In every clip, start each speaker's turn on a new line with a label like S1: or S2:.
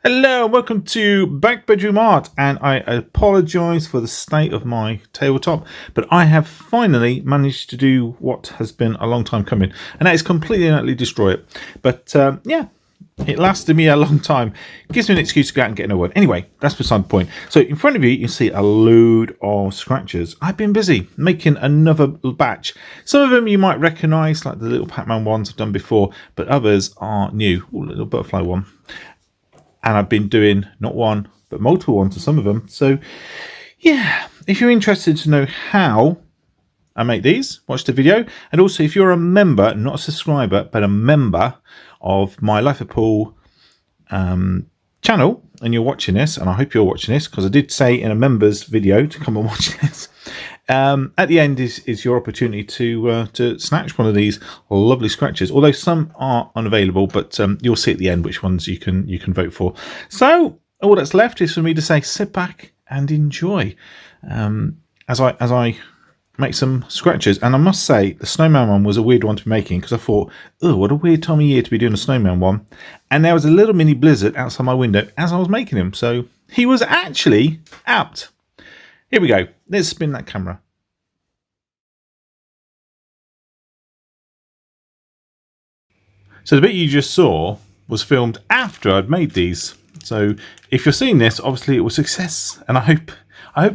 S1: Hello and welcome to Back Bedroom Art, and I apologise for the state of my tabletop, but I have finally managed to do what has been a long time coming, and that is completely and utterly destroy it. But yeah, it lasted me a long time. It gives me an excuse to go out and get another one. Anyway, that's beside the point. So in front of you, you see a load of scratchers. I've been busy making another batch. Some of them you might recognise, like the little Pac-Man ones I've done before, but others are new. Ooh, little butterfly one. And I've been doing not one, but multiple ones to some of them. So, yeah, if you're interested to know how I make these, watch the video. And also, if you're a member, not a subscriber, but a member of my Life of Paul channel, and you're watching this, and I hope you're watching this, because I did say in a members video to come and watch this. At the end is your opportunity to snatch one of these lovely scratches, although some are unavailable, but you'll see at the end which ones you can vote for. So all that's left is for me to say sit back and enjoy as I make some scratches. And I must say the snowman one was a weird one to be making, because I thought, oh, what a weird time of year to be doing a snowman one. And there was a little mini blizzard outside my window as I was making him, so he was actually apt. Here we go. Let's spin that camera. So the bit you just saw was filmed after I'd made these. So if you're seeing this, obviously it was a success, and I hope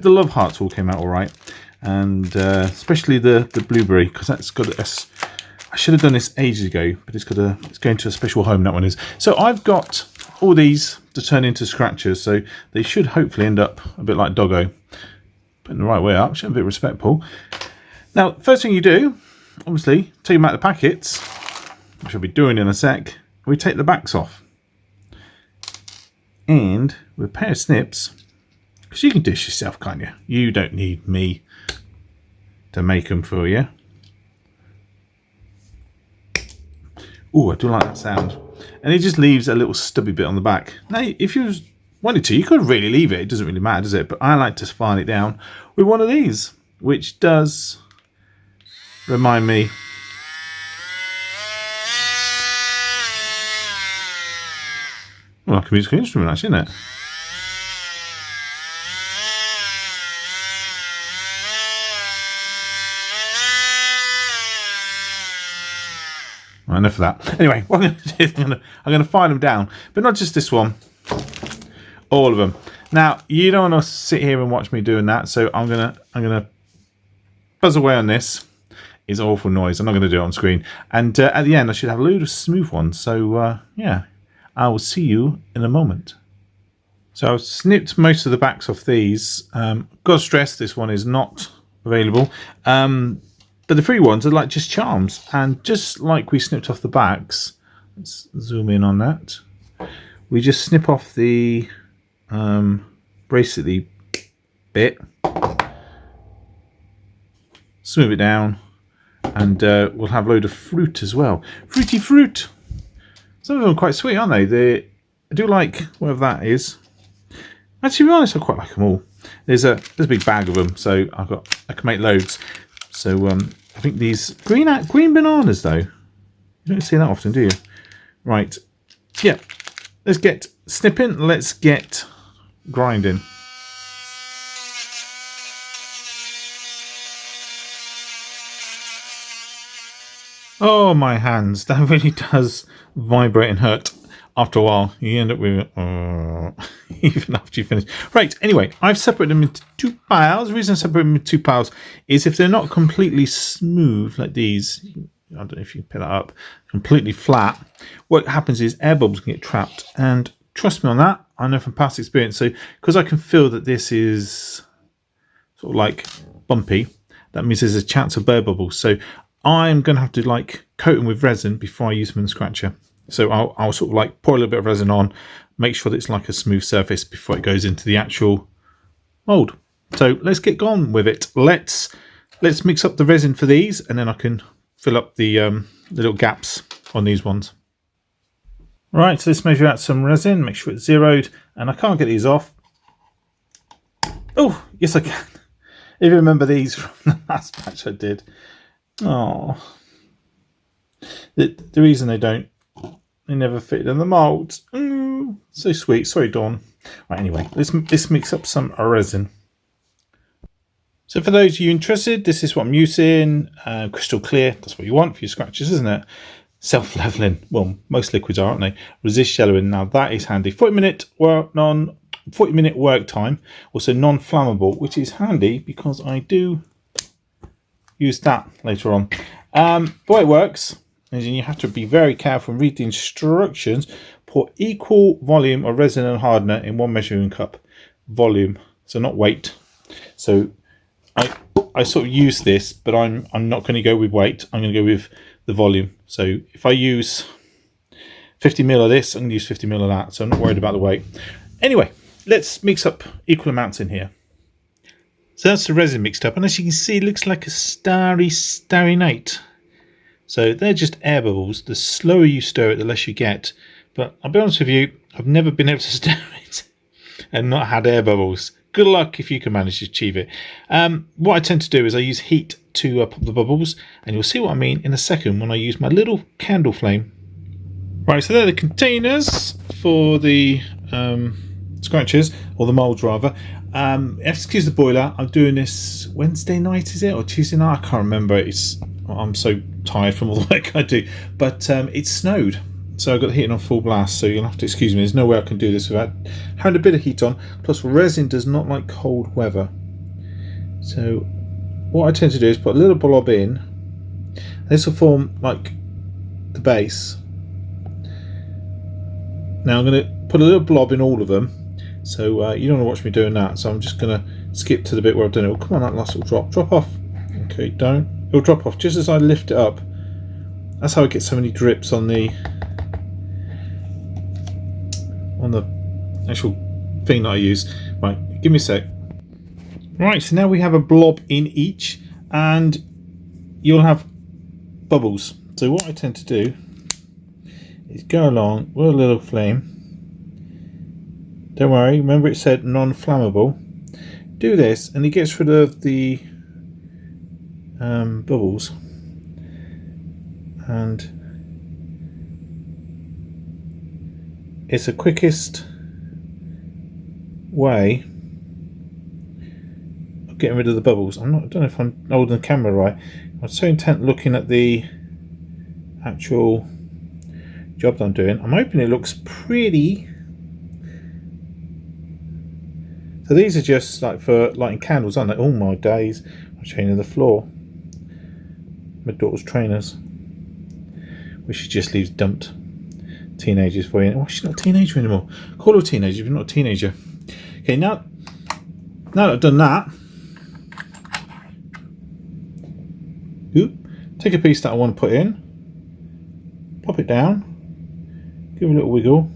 S1: the love hearts all came out all right, and especially the blueberry, because that's got I should have done this ages ago, but it's going to a special home, that one is. So I've got all these to turn into scratchers, so they should hopefully end up a bit like Doggo. Putting the right way up, show a bit of respect, Paul. Now, first thing you do, obviously, take them out of the packets, which I'll be doing in a sec. We take the backs off. And with a pair of snips, because you can do this yourself, can't you? You don't need me to make them for you. Oh, I do like that sound. And it just leaves a little stubby bit on the back. Now, if you wanted to, you could really leave it. It doesn't really matter, does it? But I like to file it down with one of these, which does remind me like a musical instrument, actually, isn't it? Right, enough of that. Anyway, what I'm going to do is I'm going to file them down, but not just this one, all of them. Now, you don't want to sit here and watch me doing that, so I'm gonna buzz away on this. It's awful noise. I'm not going to do it on screen. And at the end, I should have a load of smooth ones. So yeah, I will see you in a moment. So I've snipped most of the backs off these. Got to stress, this one is not available. But the free ones are like just charms, and just like we snipped off the backs, let's zoom in on that. We just snip off the bracelet bit, smooth it down, and we'll have a load of fruit as well. Fruity fruit. Some of them are quite sweet, aren't they? I do like whatever that is. Actually, to be honest, I quite like them all. There's a big bag of them, so I can make loads. So I think these green bananas, though, you don't see that often, do you? Right, yeah. Let's get snipping. Let's get grinding. Oh, my hands! That really does vibrate and hurt. After a while, you end up with even after you finish. Right, anyway, I've separated them into two piles. The reason I separate them into two piles is if they're not completely smooth like these, I don't know if you can pick that up, completely flat, what happens is air bubbles can get trapped. And trust me on that, I know from past experience. So because I can feel that this is sort of like bumpy, that means there's a chance of air bubbles. So I'm going to have to like coat them with resin before I use them in the scratcher. So I'll sort of like pour a little bit of resin on, make sure that it's like a smooth surface before it goes into the actual mould. So let's get going with it. Let's mix up the resin for these, and then I can fill up the little gaps on these ones. Right, so let's measure out some resin, make sure it's zeroed, and I can't get these off. Oh, yes I can. If you remember these from the last batch I did. Oh, the reason they never fit in the mould. So sweet. Sorry, Dawn. Right, anyway, let's mix up some resin. So for those of you interested, this is what I'm using. Crystal clear. That's what you want for your scratches, isn't it? Self-leveling. Well, most liquids are, aren't they? Resist yellowing. Now that is handy. 40-minute work time. Also non-flammable, which is handy because I do use that later on. The way it works is you have to be very careful and read the instructions. Pour equal volume of resin and hardener in one measuring cup. Volume, so not weight. So I sort of use this, but I'm not going to go with weight. I'm going to go with the volume. So if I use 50 ml of this, I'm going to use 50 ml of that. So I'm not worried about the weight. Anyway, let's mix up equal amounts in here. So that's the resin mixed up, and as you can see, it looks like a starry night. So they're just air bubbles. The slower you stir it, the less you get. But I'll be honest with you, I've never been able to stir it and not had air bubbles. Good luck if you can manage to achieve it. What I tend to do is I use heat to pop the bubbles, and you'll see what I mean in a second when I use my little candle flame. Right, so they're the containers for the scratches, or the moulds rather. Excuse the boiler. I'm doing this Wednesday night, is it, or Tuesday night? I can't remember. I'm so tired from all the work I do. But it snowed, so I've got the heating on full blast. So you'll have to excuse me. There's no way I can do this without having a bit of heat on. Plus, resin does not like cold weather. So what I tend to do is put a little blob in. This will form like the base. Now I'm going to put a little blob in all of them. So you don't want to watch me doing that. So I'm just going to skip to the bit where I've done it. Oh, come on, that last little drop off. Okay, don't. It'll drop off just as I lift it up. That's how I get so many drips on the actual thing that I use. Right, give me a sec. Right, so now we have a blob in each, and you'll have bubbles. So what I tend to do is go along with a little flame. Don't worry, remember it said non-flammable. Do this and it gets rid of the bubbles, and it's the quickest way of getting rid of the bubbles. I don't know if I'm holding the camera right. I'm so intent looking at the actual job that I'm doing. I'm hoping it looks pretty. So these are just like for lighting candles, aren't they? Oh my days, I'm chaining the floor. My daughter's trainers, which she just leaves dumped. Teenagers for you. Oh, she's not a teenager anymore. Call her a teenager, but not a teenager. Okay, now that I've done that, take a piece that I want to put in, pop it down, give it a little wiggle,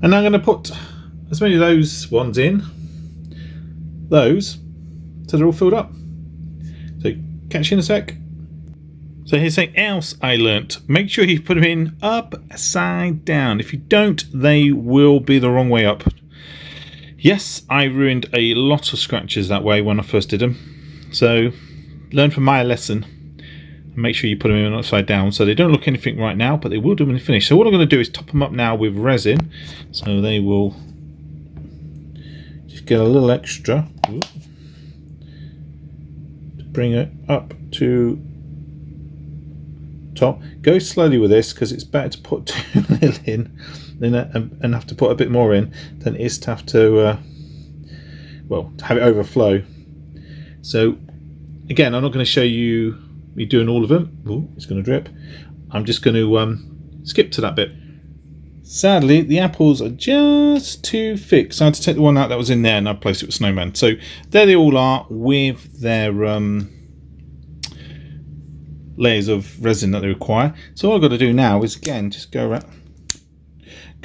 S1: and I'm going to put as many of those ones in, so they're all filled up. So catch you in a sec. So here's something else I learnt. Make sure you put them in upside down. If you don't, they will be the wrong way up. Yes, I ruined a lot of scratches that way when I first did them. So learn from my lesson. Make sure you put them in upside down so they don't look anything right now, but they will do when they finish. So what I'm going to do is top them up now with resin, so they will just get a little extra to bring it up to top. Go slowly with this because it's better to put too little in and have to put a bit more in than it is to have to to have it overflow. So again, I'm not going to show you me doing all of them. Oh, it's going to drip. I'm just going to skip to that bit. Sadly, the apples are just too thick, so I had to take the one out that was in there and I placed it with snowman. So there they all are with their layers of resin that they require. So all I've got to do now is again just go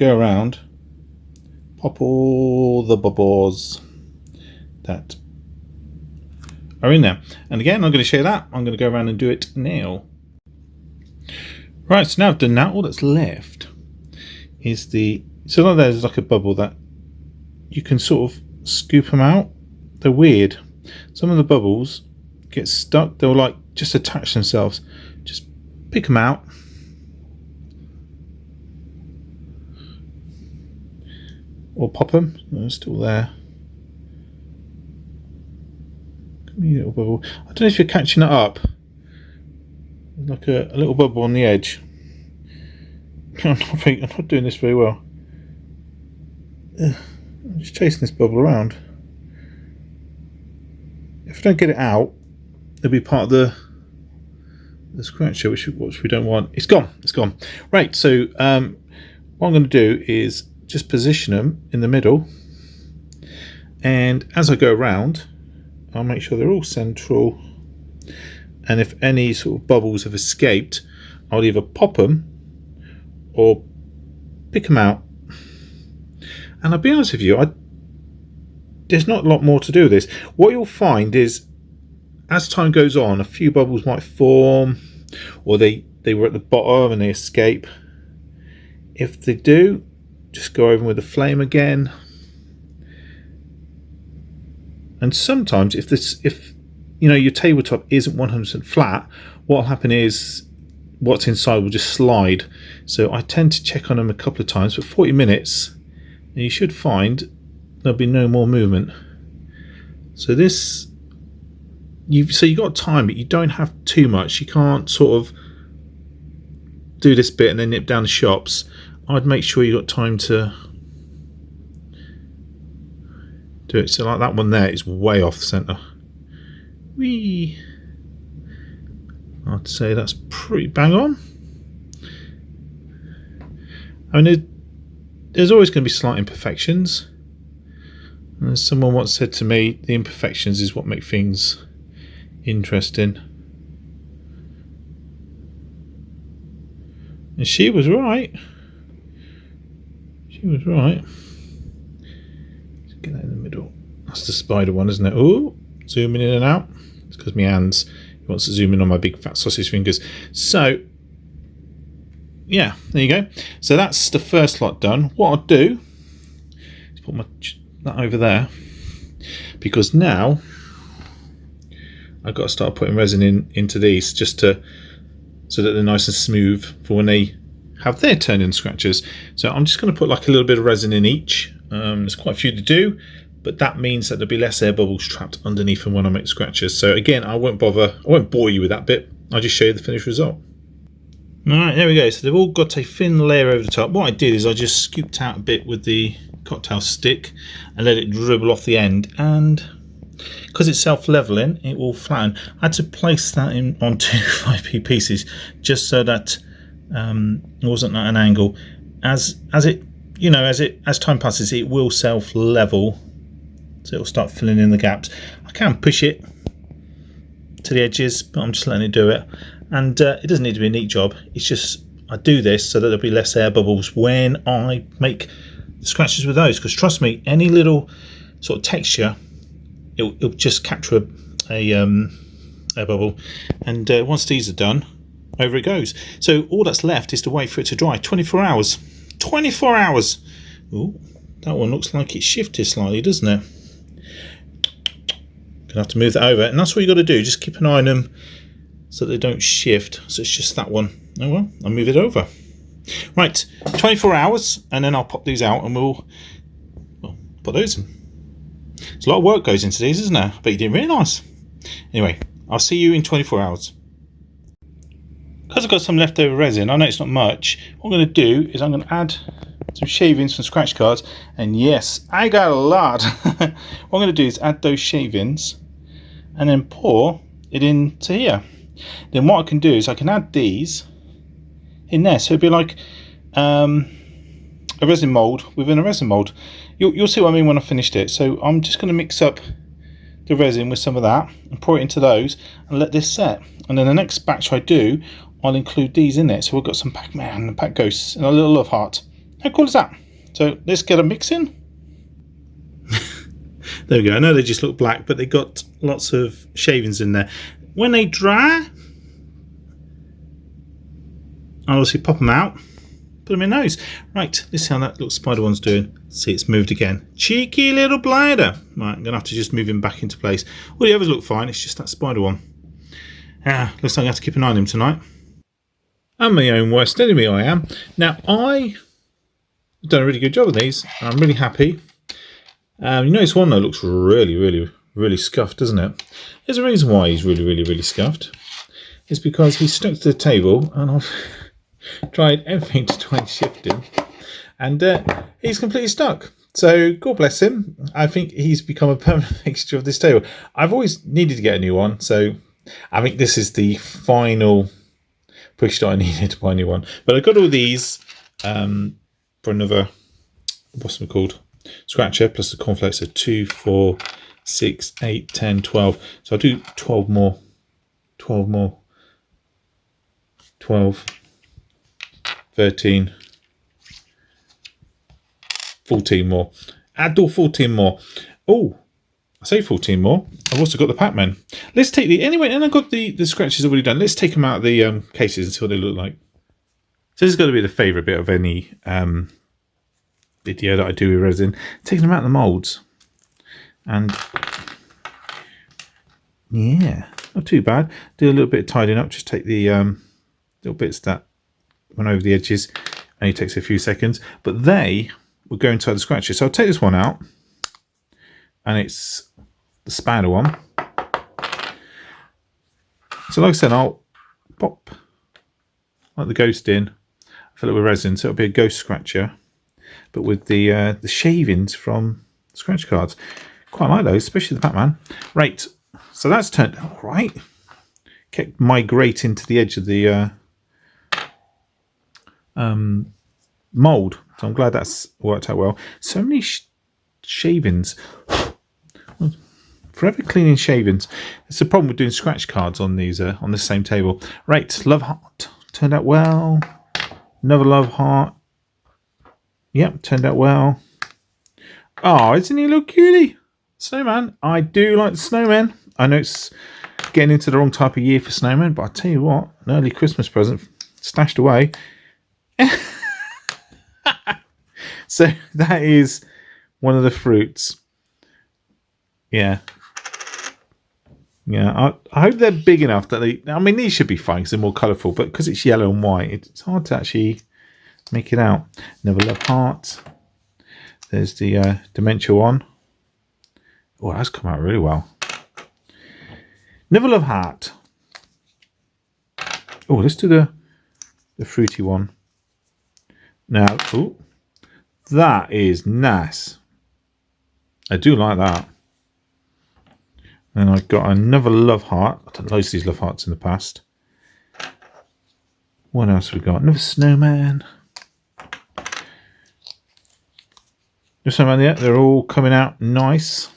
S1: around, pop all the bubbles that are in there. And again, I'm going to share that. I'm going to go around and do it now. Right, so now I've done that, all that's left is so there's like a bubble that you can sort of scoop them out. They're weird. Some of the bubbles get stuck. They'll like just attach themselves. Just pick them out. or pop them. They're still there. Little bubble. I don't know if you're catching that up. Like a little bubble on the edge. I'm not doing this very well. I'm just chasing this bubble around. If I don't get it out, it'll be part of the scratcher, which we don't want. It's gone. It's gone. Right. So what I'm going to do is just position them in the middle, and as I go around, I'll make sure they're all central. And if any sort of bubbles have escaped, I'll either pop them or pick them out. And I'll be honest with you, there's not a lot more to do with this. What you'll find is, as time goes on, a few bubbles might form, or they were at the bottom and they escape. If they do, just go over with the flame again. And sometimes, if you know your tabletop isn't 100% flat, what'll happen is what's inside will just slide. So I tend to check on them a couple of times, but 40 minutes, and you should find there'll be no more movement. So this, you got time, but you don't have too much. You can't sort of do this bit and then nip down the shops. I'd make sure you got time to do it. So like that one there is way off the centre. Whee! I'd say that's pretty bang on. I mean, there's always going to be slight imperfections. And as someone once said to me, the imperfections is what make things interesting. And she was right. She was right. Let's get that in the middle. That's the spider one, isn't it? Oh, zooming in and out. It's because my hands, he wants to zoom in on my big fat sausage fingers. So, yeah, there you go. So that's the first lot done. What I'll do is put that over there, because now I've got to start putting resin into these just so that they're nice and smooth for when they have their turn in scratchers. So I'm just going to put like a little bit of resin in each. There's quite a few to do, but that means that there'll be less air bubbles trapped underneath them when I make scratchers. So again, I won't bore you with that bit. I'll just show you the finished result. Alright, there we go. So they've all got a thin layer over the top. What I did is I just scooped out a bit with the cocktail stick and let it dribble off the end, and because it's self-leveling, it will flatten. I had to place that in on two 5p pieces just so that it wasn't at an angle. As time passes, it will self-level, so it'll start filling in the gaps. I can push it to the edges, but I'm just letting it do it. And it doesn't need to be a neat job. It's just I do this so that there'll be less air bubbles when I make the scratches with those. Because trust me, any little sort of texture, it'll just capture a air bubble. And once these are done, over it goes. So all that's left is to wait for it to dry. 24 hours. 24 hours. Ooh, that one looks like it's shifted slightly, doesn't it? Gonna have to move that over, and that's what you got to do. Just keep an eye on them so they don't shift. So it's just that one. Oh well, I'll move it over. Right, 24 hours, and then I'll pop these out, and we'll put those in. There's a lot of work goes into these, isn't there? But you did really nice. Anyway, I'll see you in 24 hours. Because I've got some leftover resin, I know it's not much. What I'm going to do is I'm going to add some shavings from scratch cards, and yes, I got a lot. What I'm going to do is add those shavings and then pour it into here. Then what I can do is I can add these in there, so it'd be like a resin mold within a resin mold. You'll see what I mean when I finished it. So I'm just going to mix up the resin with some of that and pour it into those and let this set. And then the next batch I do, I'll include these in it. So we've got some Pac-Man and Pac Ghosts and a little love heart. How cool is that? So let's get a mix in. There we go. I know they just look black, but they got lots of shavings in there. When they dry, I'll obviously pop them out, put them in those. Right, let's see how that little spider one's doing. See, it's moved again. Cheeky little blinder. Right, I'm going to have to just move him back into place. All the others look fine, it's just that spider one. Looks like I have to keep an eye on him tonight. I'm my own worst enemy, I am. Now, I I've done a really good job of these. I'm really happy. You notice one though looks really scuffed, doesn't it? There's a reason why he's really scuffed. It's because he's stuck to the table, and I've tried everything to try and shift him, and he's completely stuck. So God bless him. I think he's become a permanent fixture of this table. I've always needed to get a new one, so I think this is the final push that I needed to buy a new one. But I got all these for another, what's it called? Scratcher plus the cornflakes. So 2, 4, 6, 8, 10, 12. So I'll do 12 more. 12 more. 12, 13, 14 more. Add all 14 more. Oh, I say 14 more. I've also got the Pac-Man. Let's take the... Anyway, and I've got the scratches already done. Let's take them out of the cases and see what they look like. So this is going to be the favourite bit of any video that I do with resin. Taking them out of the moulds. And yeah, not too bad. Do a little bit of tidying up. Just take the little bits that went over the edges. Only takes a few seconds. But they will go inside the scratcher. So I'll take this one out. And it's the spider one. So like I said, I'll pop like the ghost in, fill it with resin, so it'll be a ghost scratcher, but with the shavings from scratch cards. Quite like those, especially the Pac-Man. Right, so that's turned out right. Kept migrating to the edge of the mould, so I'm glad that's worked out well. So many shavings. Forever cleaning shavings. It's the problem with doing scratch cards on these on the same table. Right, Love Heart turned out well. Another Love Heart. Yep, turned out well. Oh, isn't he a little cutie? Snowman. I do like the snowman. I know it's getting into the wrong type of year for snowmen, but I tell you what, an early Christmas present stashed away. So that is one of the fruits. Yeah. Yeah, I hope they're big enough that they... I mean, these should be fine because they're more colourful, but because it's yellow and white, it's hard to actually make it out. Never Love Heart. There's the Dementia one. Oh, that's come out really well. Never Love Heart. Oh, let's do the fruity one. Now, oh, that is nice. I do like that. And I've got another Love Heart. I've done loads of these Love Hearts in the past. What else have we got? Another Snowman. The Snowman, yeah, they're all coming out nice.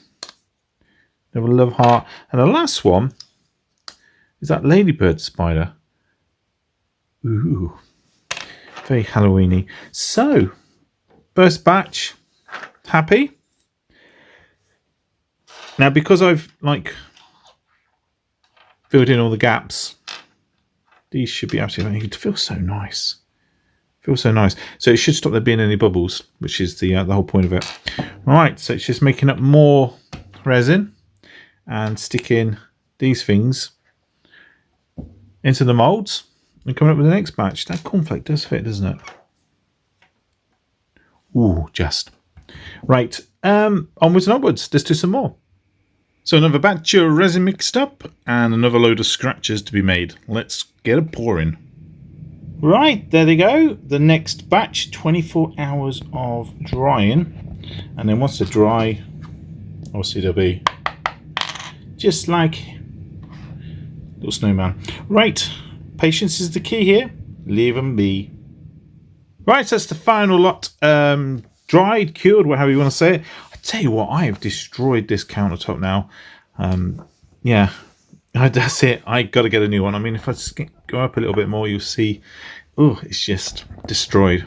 S1: Another Love Heart. And the last one is that Ladybird spider. Ooh. Very Halloweeny. So, first batch. Happy. Now, because I've filled in all the gaps, these should be absolutely. It feels so nice. Feels so nice. So it should stop there being any bubbles, which is the whole point of it. Right. So it's just making up more resin and sticking these things into the molds and coming up with the next batch. That cornflake does fit, doesn't it? Ooh, just right. Onwards and upwards. Let's do some more. So another batch of resin mixed up and another load of scratches to be made. Let's get a pouring. Right, there they go. The next batch, 24 hours of drying. And then once they're dry, obviously they'll be just like little snowman. Right, patience is the key here. Leave them be. Right, so that's the final lot. Dried, cured, whatever you want to say it. Tell you what, I have destroyed this countertop now. Yeah, that's it. I got to get a new one. I mean, if I go up a little bit more, you'll see. Oh, it's just destroyed.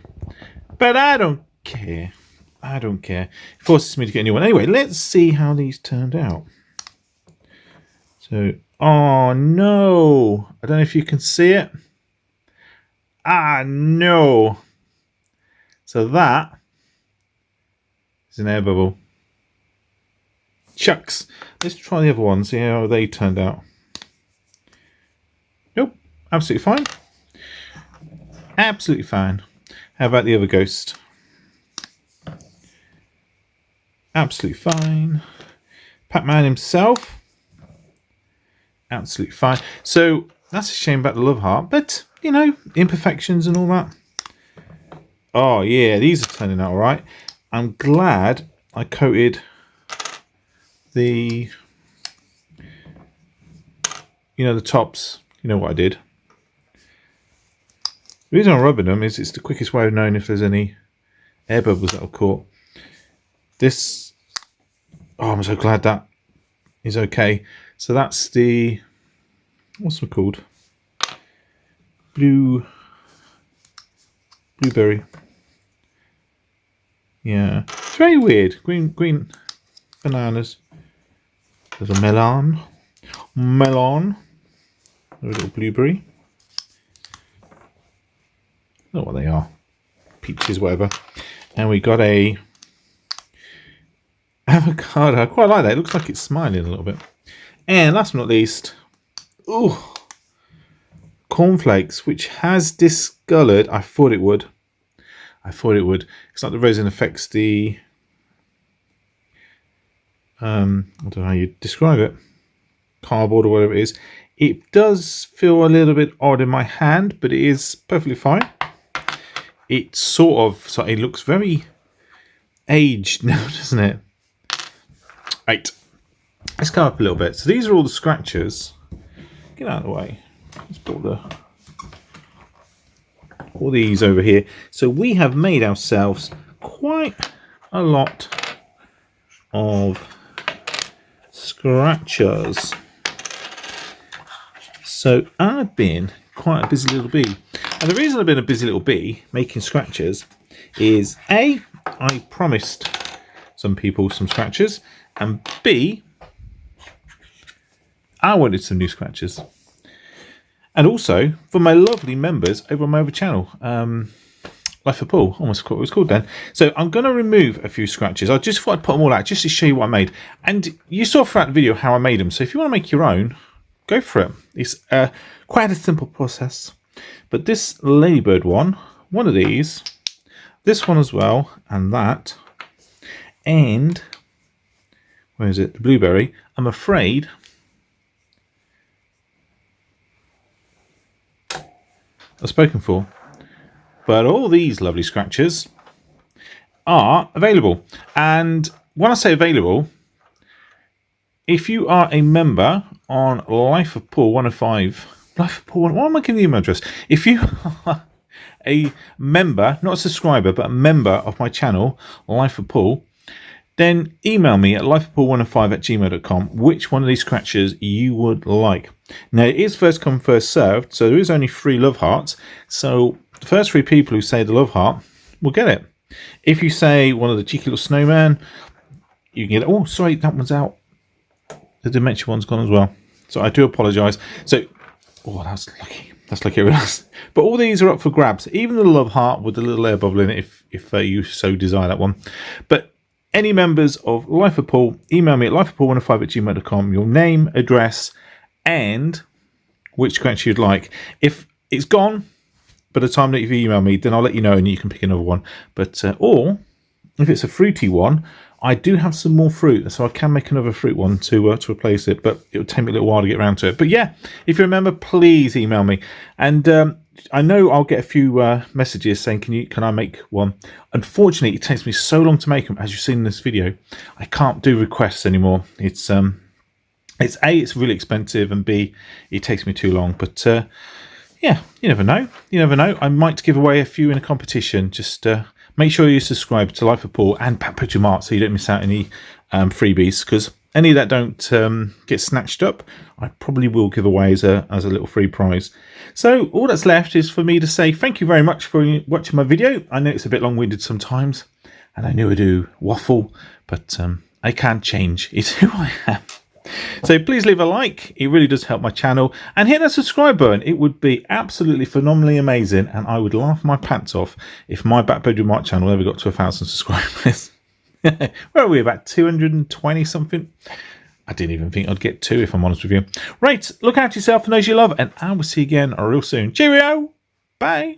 S1: But I don't care. I don't care. It forces me to get a new one. Anyway, let's see how these turned out. So, oh no. I don't know if you can see it. Ah, no. So that is an air bubble. Chucks. Let's try the other one, see how they turned out. Nope, absolutely fine. Absolutely fine. How about the other ghost? absolutely fine. Pac-Man himself, absolutely fine. So that's a shame about the love heart, but you know, imperfections and all that. Oh yeah, these are turning out all right. I'm glad I coated the, you know, the tops. You know what I did. The reason I'm rubbing them is it's the quickest way of knowing if there's any air bubbles that are caught. This, oh, I'm so glad that is okay. So that's the, what's it called? Blueberry. Yeah, it's very weird. Green bananas. There's a melon. A little blueberry. I don't know what they are. Peaches, whatever. And we got a avocado. I quite like that. It looks like it's smiling a little bit. And last but not least, ooh, cornflakes, which has discolored. I thought it would. It's like the resin affects the I don't know how you describe it, cardboard or whatever it is. It does feel a little bit odd in my hand, but it is perfectly fine. It sort of, so it looks very aged now, doesn't it? Right, let's go up a little bit. So these are all the scratchers. Get out of the way. Let's put all these over here. So we have made ourselves quite a lot of scratchers. So I've been quite a busy little bee. And the reason I've been a busy little bee making scratchers is A, I promised some people some scratchers, and B, I wanted some new scratchers. And also for my lovely members over on my other channel, Life of Paul, almost forgot what it was called then. So I'm going to remove a few scratches. I just thought I'd put them all out just to show you what I made. And you saw throughout the video how I made them. So if you want to make your own, go for it. It's quite a simple process. But this ladybird one of these, this one as well, and that, and where is it? The blueberry. I'm afraid I've spoken for. But all these lovely scratchers are available. And when I say available, if you are a member on Life of Paul 105, Life of Paul, why am I giving you the email address? If you are a member, not a subscriber, but a member of my channel, Life of Paul, then email me at lifeofpaul105@gmail.com which one of these scratchers you would like. Now, it is first come, first served, so there is only 3 love hearts. So the first 3 people who say the love heart will get it. If you say one of the cheeky little snowman, you can get it. Oh, sorry, that one's out. The Dementia one's gone as well. So I do apologise. So, oh, that's lucky. That's lucky everyone else. But all these are up for grabs. Even the love heart with the little air bubble in it, if you so desire that one. But any members of Life of Paul, email me at lifeofpaul105@gmail.com, your name, address, and which scratch you'd like. If it's gone by the time that you've emailed me, then I'll let you know and you can pick another one. But or if it's a fruity one, I do have some more fruit, so I can make another fruit one to replace it, but it'll take me a little while to get around to it. But yeah, if you remember, please email me. And I know I'll get a few messages saying, can I make one? Unfortunately, it takes me so long to make them, as you've seen in this video. I can't do requests anymore. It's A, it's really expensive, and B, it takes me too long. But yeah, you never know. You never know. I might give away a few in a competition. Just make sure you subscribe to Life of Paul and Pat Put Your Mark so you don't miss out any freebies, because any that don't get snatched up, I probably will give away as a little free prize. So all that's left is for me to say thank you very much for watching my video. I know it's a bit long-winded sometimes, and I know I do waffle, but I can't change. It's who I am. So please leave a like. It really does help my channel. And hit that subscribe button. It would be absolutely phenomenally amazing. And I would laugh my pants off if my Back Bedroom Mark channel ever got to 1,000 subscribers. Where are we? About 220 something? I didn't even think I'd get 2, if I'm honest with you. Right. Look after yourself and those you love. And I will see you again real soon. Cheerio. Bye.